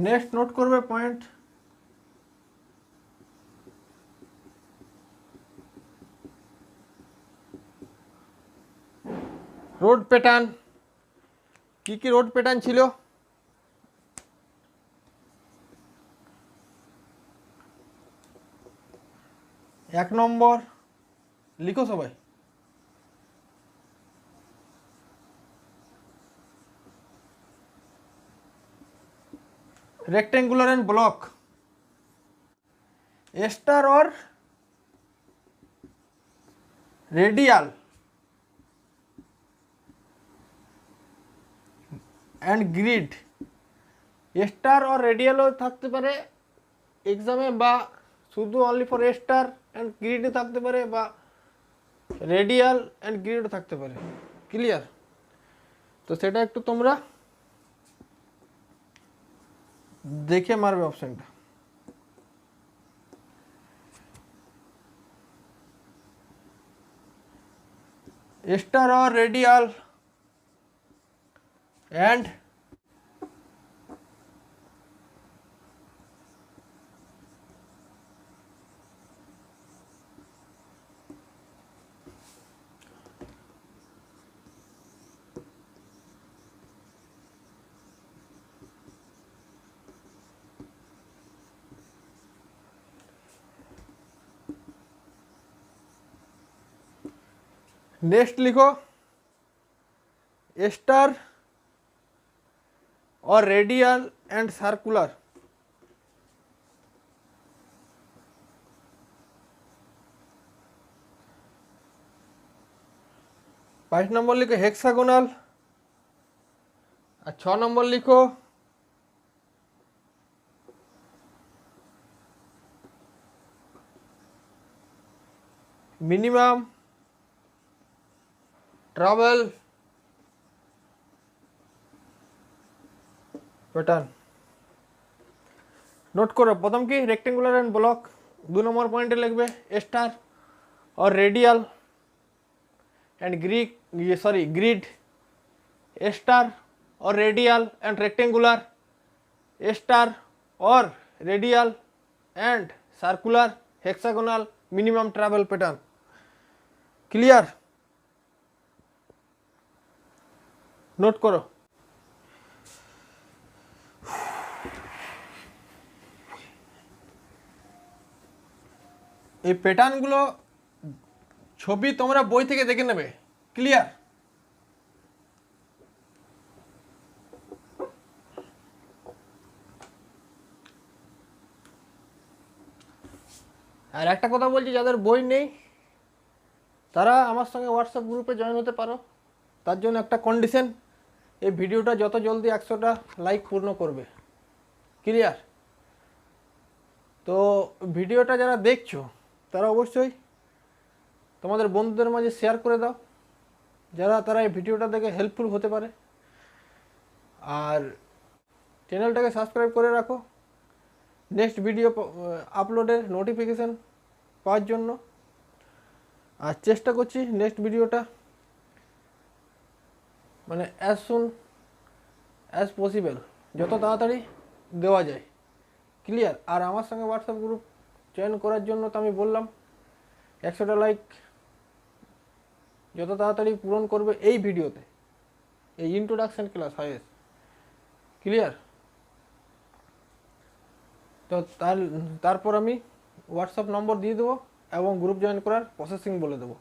নেক্সট নোট করবে পয়েন্ট, রোড প্যাটার্ন। কি কি রোড প্যাটার্ন ছিল? এক নম্বর লিখো সবাই, rectangular and block, star or radial and grid। Star or রেডিয়ালও থাকতে পারে এক্সামে, বা শুধু অনলি ফর স্টার অ্যান্ড গ্রিডে থাকতে পারে, বা রেডিয়াল অ্যান্ড গ্রিডও থাকতে পারে। ক্লিয়ার? তো সেটা একটু তোমরা দেখে মারবে অপশনটা। Star or radial and next लिखो स्टार और रेडियल एंड सर्कुलर। 5 नंबर लिखो हेक्सागोनल और 6 नंबर लिखो মিনিমাম ট্রাভেল প্যাটার্ন। নোট করো, প্রথম কি রেক্টেঙ্গুলার অ্যান্ড ব্লক, 2 নম্বর পয়েন্টে লিখবে স্টার और रेडियल एंड ग्रिड, स्टार और रेडियल एंड रेक्टेंगुलर, स्टार और radial and circular, hexagonal, minimum travel pattern. Clear? Note করো। এই প্যাটার্নগুলো ছবি তোমরা বই থেকে দেখে নেবে। ক্লিয়ার? আর একটা কথা বলছি, যাদের বই নেই তারা আমার সঙ্গে হোয়াটসঅ্যাপ গ্রুপে জয়েন হতে পারো। তার জন্য একটা কন্ডিশন, এই ভিডিওটা যত জলদি 100টা লাইক পূর্ণ করবে। ক্লিয়ার? তো ভিডিওটা যারা দেখছো তারা অবশ্যই তোমাদের বন্ধুদের মাঝে শেয়ার করে দাও, তারা এই ভিডিওটা দেখে হেল্পফুল হতে পারে। আর চ্যানেলটাকে সাবস্ক্রাইব করে রাখো নেক্সট ভিডিও আপলোডের নোটিফিকেশান পাওয়ার জন্য। আর চেষ্টা করছি নেক্সট ভিডিওটা মানে অ্যাজ সুন অ্যাজ পসিবল, যত তাড়াতাড়ি দেওয়া যায়। ক্লিয়ার? আর আমার সঙ্গে হোয়াটসঅ্যাপ গ্রুপ জয়েন করার জন্য তো আমি বললাম 100টা লাইক যত তাড়াতাড়ি পূরণ করবে এই ভিডিওতে, এই ইন্ট্রোডাকশন ক্লাস হাইয়েস। ক্লিয়ার? তো তারপর আমি হোয়াটসঅ্যাপ নম্বর দিয়ে দেবো এবং গ্রুপ জয়েন করার প্রসেসিং বলে দেবো।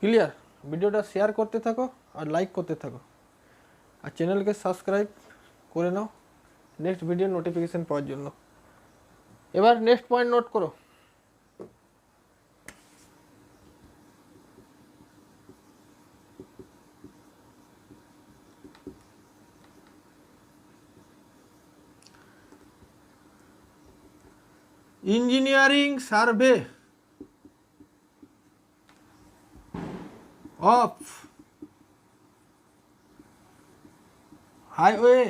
ক্লিয়ার? ভিডিওটা শেয়ার করতে থাকো আর লাইক করতে থাকো, আর চ্যানেলকে সাবস্ক্রাইব করে নাও নেক্সট ভিডিও নোটিফিকেশান পাওয়ার জন্য। এবার নেক্সট পয়েন্ট নোট করো। Engineering survey of highway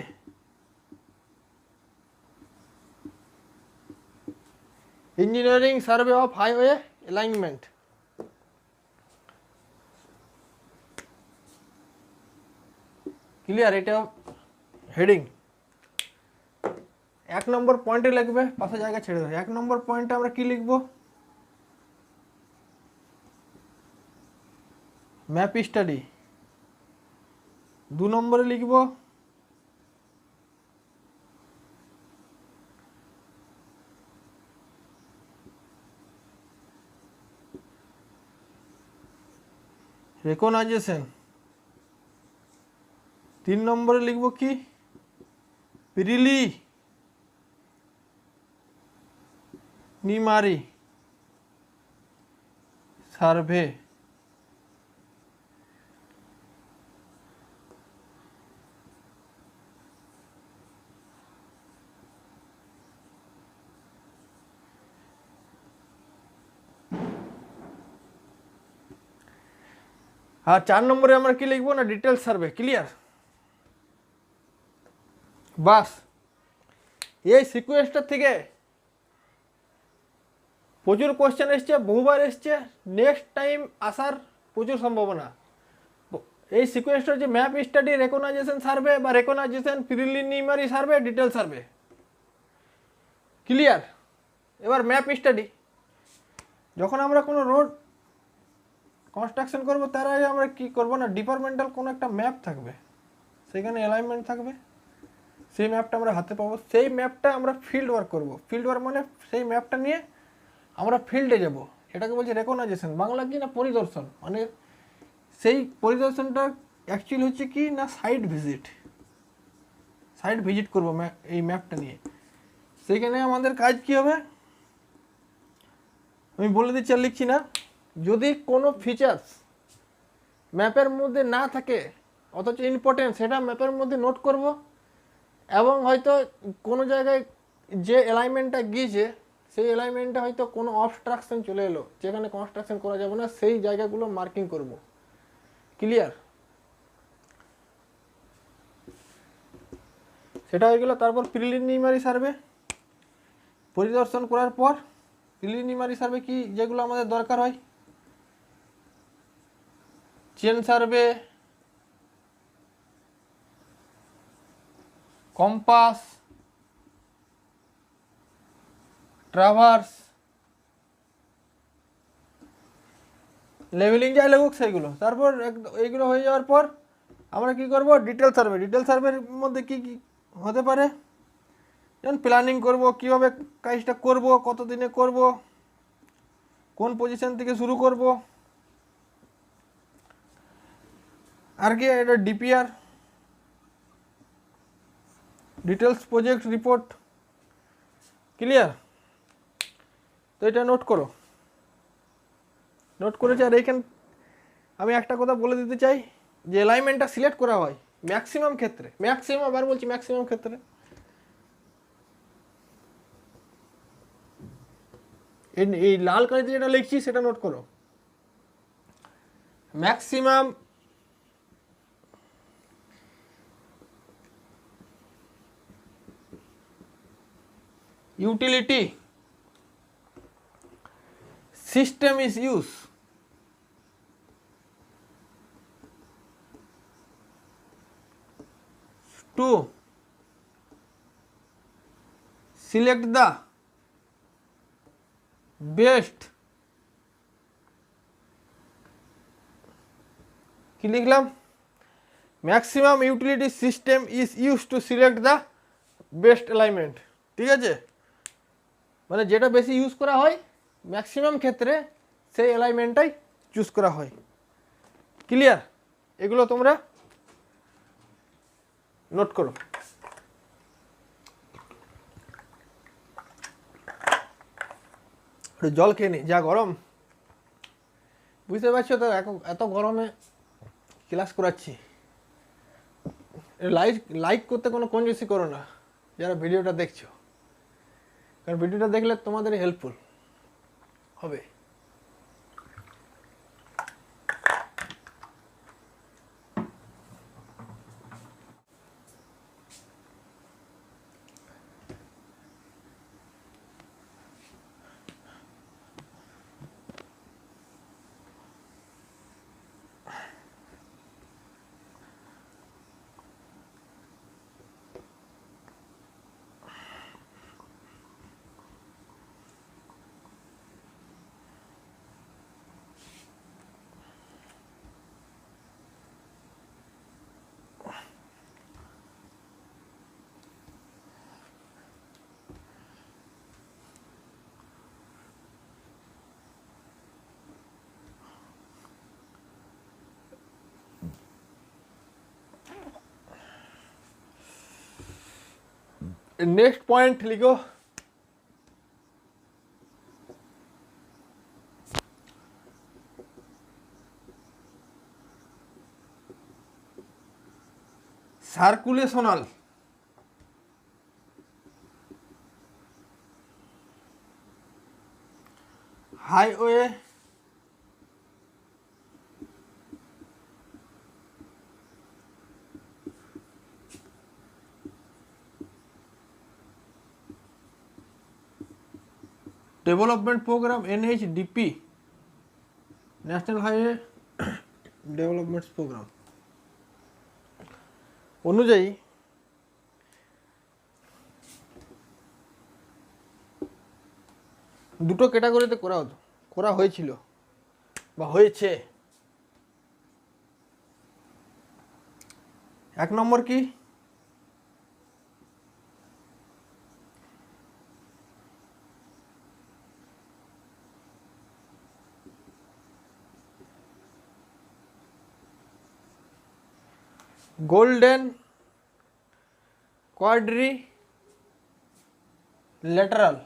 engineering survey of highway alignment. Clear? এটা হেডিং। 1 নম্বর পয়েন্টে লিখবে, পাশে জায়গা ছেড়ে দেবে। 1 নম্বর পয়েন্টে আমরা কি লিখব? Map study. 2 নম্বরে লিখব রেকগনাইজেশন। 3 নম্বরে লিখব কি? প্রিলি নিমারি সার্ভে। আর 4 নম্বরে আমরা কি লিখবো না? Details survey. ক্লিয়ার? বাস, এই সিকোয়েন্সটা থেকে প্রচুর কোশ্চেন এসছে, বহুবার এসছে, নেক্সট টাইম আসার প্রচুর সম্ভাবনা। এই সিকোয়েন্সটার যে ম্যাপ স্টাডি, রেকগনাইজেশন সার্ভে বা recognition preliminary survey, detail survey. Clear? এবার ম্যাপ স্টাডি, যখন আমরা কোনো রোড কনস্ট্রাকশন করব তার আগে আমরা কি করব না, ডিপার্টমেন্টাল কোনো একটা ম্যাপ থাকবে, সেখানে অ্যালাইনমেন্ট থাকবে, সেই ম্যাপটা আমরা হাতে পাবো। সেই ম্যাপটা আমরা ফিল্ড ওয়ার্ক করব। ফিল্ড ওয়ার্ক মানে সেই ম্যাপটা নিয়ে আমরা ফিল্ডে যাব, এটাকে বলছি রেকগনাইজেশন। বাংলা কি না পরিদর্শন, মানে সেই পরিদর্শনটা অ্যাকচুয়ালি হচ্ছে কি না সাইট ভিজিট করবো এই ম্যাপটা নিয়ে। সেইখানে আমাদের কাজ কি হবে আমি বলে দিচ্ছি, আর লিখছি না। যদি কোনো ফিচার্স ম্যাপের মধ্যে না থাকে অথচ ইম্পর্টেন্ট, সেটা ম্যাপের মধ্যে নোট করব, এবং হয়তো কোনো জায়গায় যে অ্যালাইনমেন্টটা গিয়েছে সেই অ্যালাইনমেন্টে হয়তো কোনো অবস্ট্রাকশন চলে এলো, যেখানে কনস্ট্রাকশন করা যাবে না, সেই জায়গাগুলো মার্কিং করব। ক্লিয়ার? সেটা হয়ে গেল। তারপর প্রিলিমিনারি সার্ভে পরিদর্শন করার পর প্রিলিমিনারি সার্ভে কি যেগুলো আমাদের দরকার হয়, chain survey, compass, traverse, leveling যাই লাগুক সেইগুলো। তারপর এইগুলো হয়ে যাওয়ার পর আমরা কি করব, ডিটেল সার্ভে। ডিটেল সার্ভের মধ্যে কি কি হতে পারে, যেমন প্ল্যানিং করব, কিভাবে কাজটা করব, কত দিনে করব, কোন পজিশন থেকে শুরু করব, আর কি এটা DPR, details project report. Clear? তো এটা নোট করো, নোট করেছি। আর এইখানে আমি একটা কথা বলে দিতে চাই, যে অ্যালাইনমেন্টটা সিলেক্ট করা হয় ম্যাক্সিমাম ক্ষেত্রে, ম্যাক্সিমাম, আবার বলছি ম্যাক্সিমাম ক্ষেত্রে, এই লাল কালিতে যেটা লিখছি সেটা নোট করো, maximum utility system is used to select the best, কি লিখলাম, maximum utility system is use to select the best alignment. ঠিক আছে, মানে যেটা বেশি ইউজ করা হয় ম্যাক্সিমাম ক্ষেত্রে সেই অ্যালাইনমেন্টটাই চুজ করা হয়। ক্লিয়ার? এগুলো তোমরা নোট করো। জল খেয়ে নি, যা গরম বুঝতে পারছো তো, এত গরমে ক্লাস করাচ্ছি। লাইক করতে কোনো কঞ্জুসি করো না যারা ভিডিওটা দেখছো, কারণ ভিডিওটা দেখলে তোমাদের হেল্পফুল হবে। नेक्स्ट पॉइंट लिखो, circulational highway development programme NHDP national highway development programme অনুযায়ী দুটো ক্যাটাগরিতে করা হয়েছিল বা হয়েছে। এক নম্বর কি, গোল্ডেন কোয়াড্রিল্যাটারাল,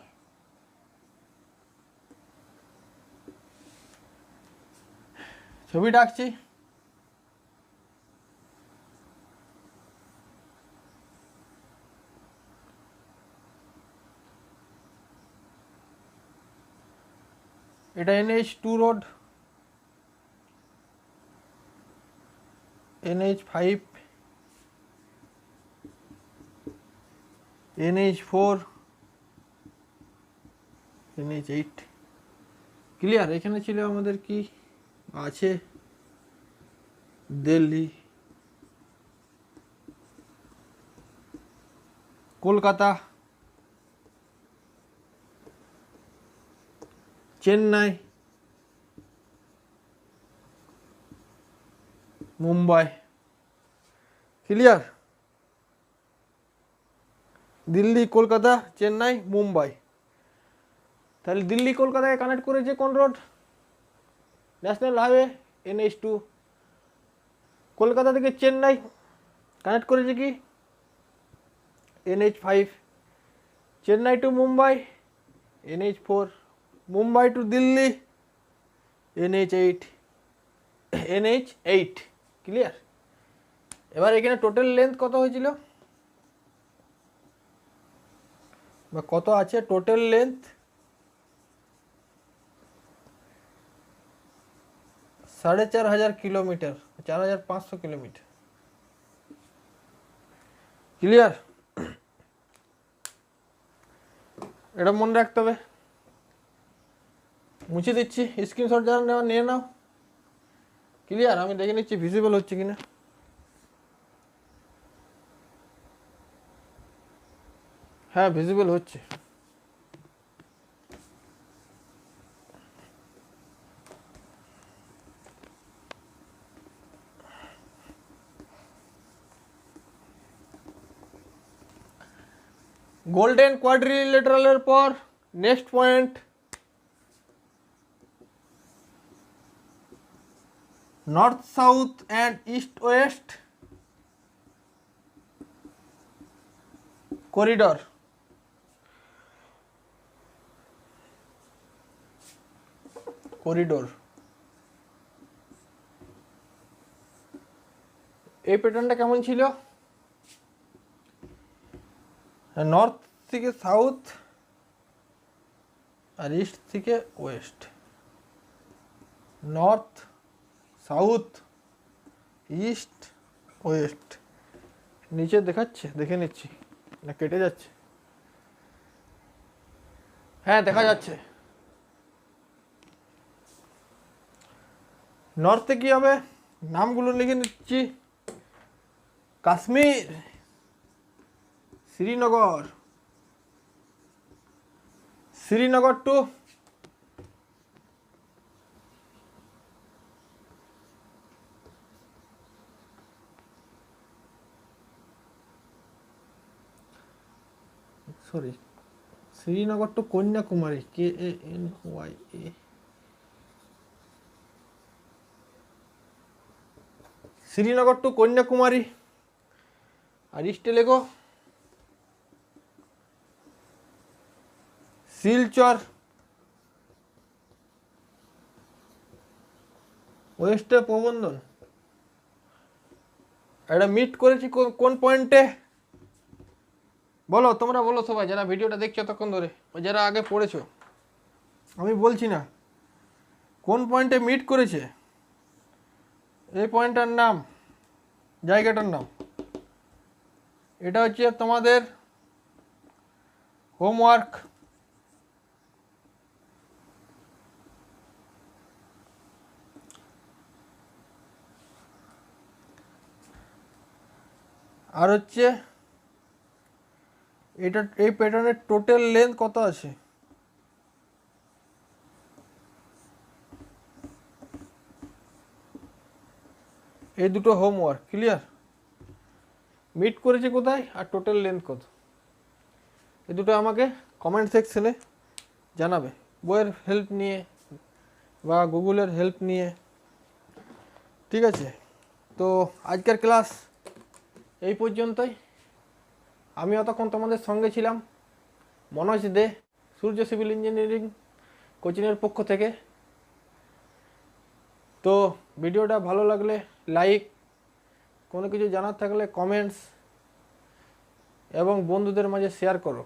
ছবি ডাকছি, এটা NH2 road, NH5, NH4, NH8। Clear? এখানে ছিল আমাদের কি আছে, দিল্লি, কলকাতা, চেন্নাই, মুম্বাই। ক্লিয়ার? দিল্লি, কলকাতা, চেন্নাই, মুম্বাই। তাহলে দিল্লি কলকাতাকে কানেক্ট করেছে কোন road? National highway NH2। Kolkata থেকে চেন্নাই কানেক্ট করেছে কি? NH5। Chennai to Mumbai NH4। Mumbai to Delhi NH8। NH8। Clear? এবার এখানে টোটাল লেন্থ কত হয়েছিল বা কত আছে total length? 4500 kilometre, 4500 kilometre. Clear? এটা মনে রাখতে হবে। মুছে দিচ্ছি, স্ক্রিনশট যারা নেওয়া নিয়ে নাও। ক্লিয়ার? আমি দেখে নিচ্ছি ভিজিবল হচ্ছে কিনা। হ্যাঁ, ভিজিবল হচ্ছে। গোল্ডেন কোয়াড্রিলেটারালের পর next point north south and east West corridor. Corridor এই প্যাটার্নটা কেমন ছিল? নর্থ থেকে সাউথ আর ইস্ট থেকে West. North, south, east, West. নিচে দেখাচ্ছে? দেখে নিচ্ছি, না কেটে যাচ্ছে? হ্যাঁ, দেখা যাচ্ছে। নর্থে কি হবে? নামগুলো লিখে নিচ্ছি। Kashmir, Srinagar, Srinagar to Srinagar to Kanyakumari, KANYA। Srinagar to Kanyakumari. আর ইস্টে লেখো শিলচর, ওয়েস্টে প্রবন্ধন। এটা মিট করেছি কোন পয়েন্টে? বলো, তোমরা বলো সবাই যারা ভিডিওটা দেখছো তখন ধরে, যারা আগে পড়েছো। আমি বলছি না, কোন পয়েন্টে মিট করেছে? এই পয়েন্টটার নাম, জায়গাটার নাম। এটা হচ্ছে তোমাদের হোমওয়ার্ক। আর হচ্ছে এটা, এই প্যাটার্নের টোটাল লেন্থ কত আছে? এই দুটো হোমওয়ার্ক। ক্লিয়ার? মিট করেছে কোথায় আর টোটাল লেন্থ কত, এই দুটো আমাকে কমেন্ট সেকশনে জানাবে, বইয়ের হেল্প নিয়ে বা গুগলের হেল্প নিয়ে। ঠিক আছে? তো আজকের ক্লাস এই পর্যন্তই। আমি অতক্ষণ তোমাদের সঙ্গে ছিলাম মনোজ দে, সূর্য সিভিল ইঞ্জিনিয়ারিং কোচিংয়ের পক্ষ থেকে। তো ভিডিওটা ভালো লাগলে লাইক, কোনো কিছু জানার থাকলে কমেন্টস, এবং বন্ধুদের মাঝে শেয়ার করো।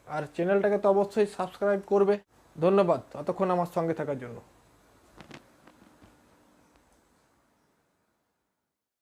আর চ্যানেলটাকে তো অবশ্যই সাবস্ক্রাইব করবে। ধন্যবাদ এতক্ষণ আমার সঙ্গে থাকার জন্য।